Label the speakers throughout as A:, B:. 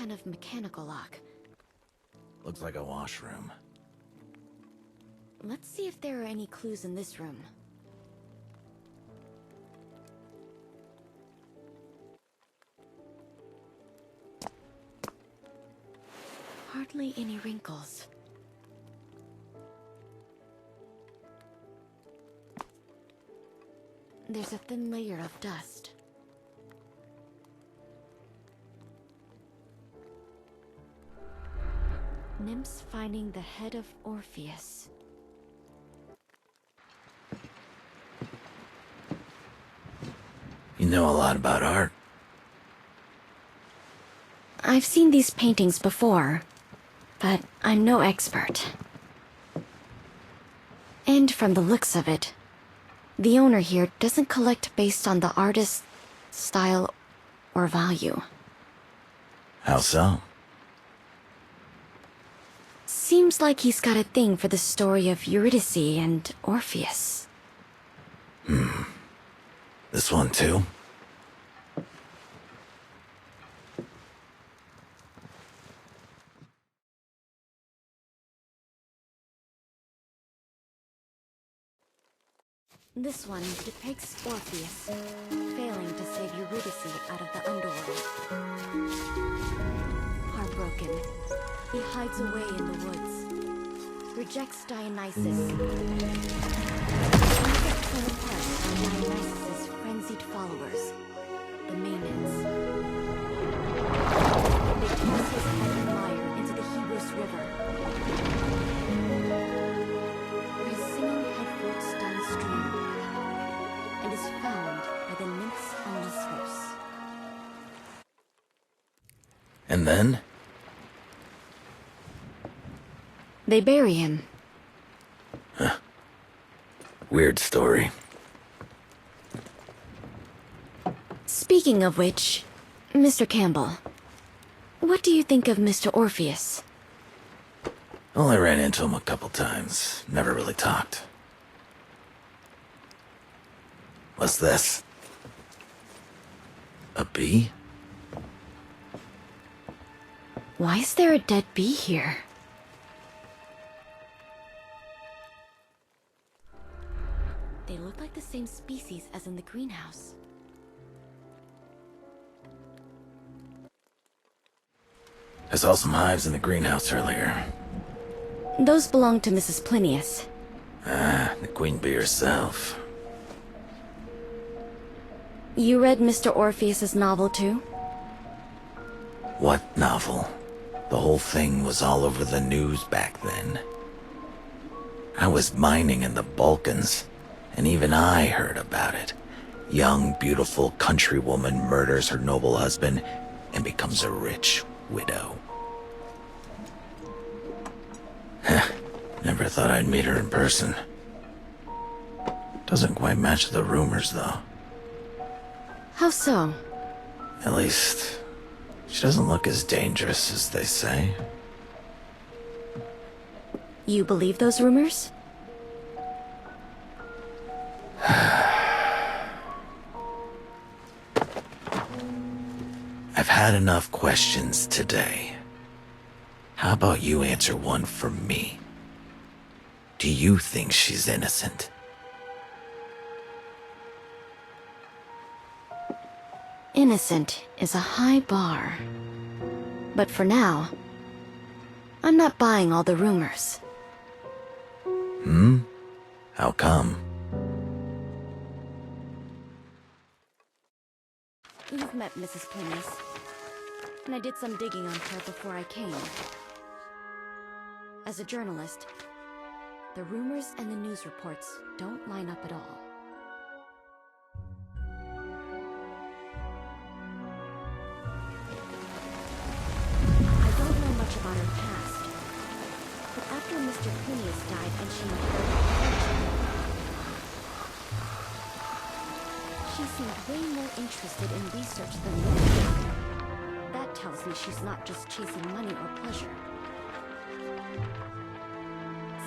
A: kind of mechanical lock.
B: Looks like a washroom.
A: Let's see if there are any clues in this room. Hardly any wrinkles. There's a thin layer of dust. Nymphs finding the head of Orpheus.
B: You know a lot about art.
A: I've seen these paintings before, but I'm no expert. And from the looks of it, the owner here doesn't collect based on the artist's style or value.
B: How so?
A: Seems like he's got a thing for the story of Eurydice and Orpheus.
B: This one too?
A: This one depicts Orpheus failing to save Eurydice out of the underworld. Heartbroken, he hides away in the woods, rejects Dionysus. He gets torn apart by Dionysus' frenzied followers, the Maenads. They toss his head and lyre into the Hebrus River, where his singing head floats downstream and is found by the nymphs on Lesbos.
B: And then?
A: They bury him.
B: Weird story.
A: Speaking of which, Mr. Campbell, what do you think of Mr. Orpheus?
B: Only ran into him a couple times. Never really talked. What's this? A bee?
A: Why is there a dead bee here? They look like the same species as in the greenhouse.
B: I saw some hives in the greenhouse earlier.
A: Those belong to Mrs. Plinius.
B: Ah, the queen bee herself.
A: You read Mr. Orpheus's novel too?
B: What novel? The whole thing was all over the news back then. I was mining in the Balkans, and even I heard about it. Young, beautiful countrywoman murders her noble husband and becomes a rich widow. Never thought I'd meet her in person. Doesn't quite match the rumors, though.
A: How so?
B: At least, she doesn't look as dangerous as they say.
A: You believe those rumors?
B: I've had enough questions today. How about you answer one for me? Do you think she's innocent?
A: Innocent is a high bar. But for now, I'm not buying all the rumors.
B: How come?
A: You've met Mrs. Plinius, and I did some digging on her before I came. As a journalist, the rumors and the news reports don't line up at all. I don't know much about her past, but after Mr. Plinius died and she inherited the fortune, she seemed way more interested in research than me. That tells me she's not just chasing money or pleasure.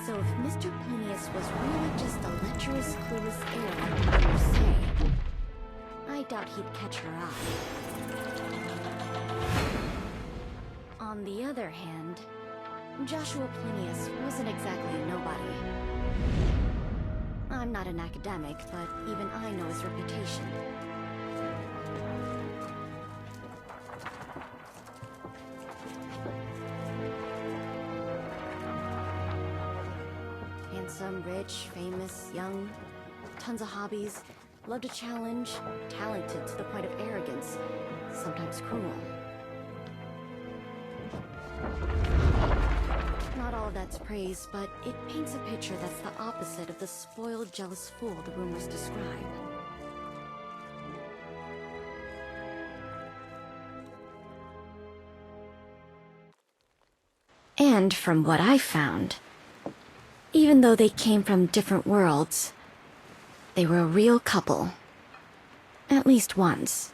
A: So if Mr. Plinius was really just a lecherous, clueless heir like the rumors say, I doubt he'd catch her eye. On the other hand, Joshua Plinius wasn't exactly a nobody. I'm not an academic, but even I know his reputation. Handsome, rich, famous, young, tons of hobbies, loved a challenge, talented to the point of arrogance, sometimes cruel. Not all of that's praise, but it paints a picture that's the opposite of the spoiled, jealous fool the rumors describe. And from what I found, even though they came from different worlds, they were a real couple. At least once.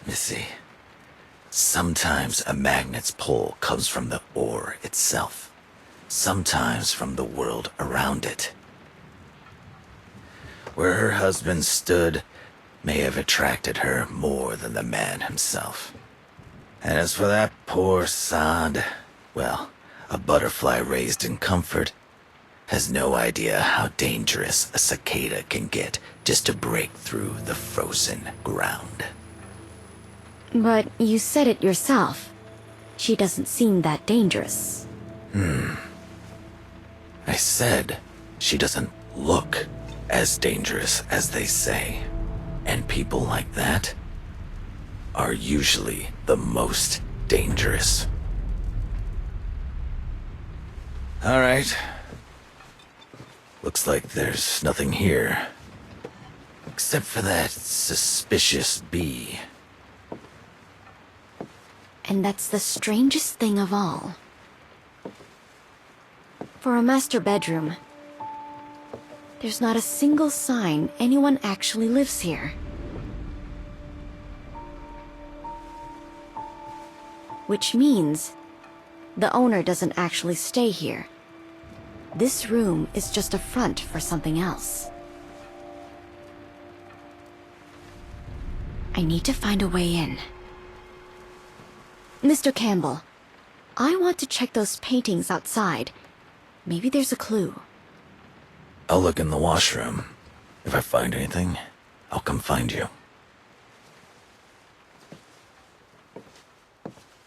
B: Missy, sometimes a magnet's pull comes from the ore itself, sometimes from the world around it. Where her husband stood may have attracted her more than the man himself. And as for that poor sod, well, a butterfly raised in comfort has no idea how dangerous a cicada can get just to break through the frozen ground.
A: But you said it yourself. She doesn't seem that dangerous.
B: I said she doesn't look as dangerous as they say. And people like that are usually the most dangerous. All right. Looks like there's nothing here. Except for that suspicious bee.
A: And that's the strangest thing of all. For a master bedroom, there's not a single sign anyone actually lives here. Which means the owner doesn't actually stay here. This room is just a front for something else. I need to find a way in. Mr. Campbell, I want to check those paintings outside. Maybe there's a clue.
B: I'll look in the washroom. If I find anything, I'll come find you.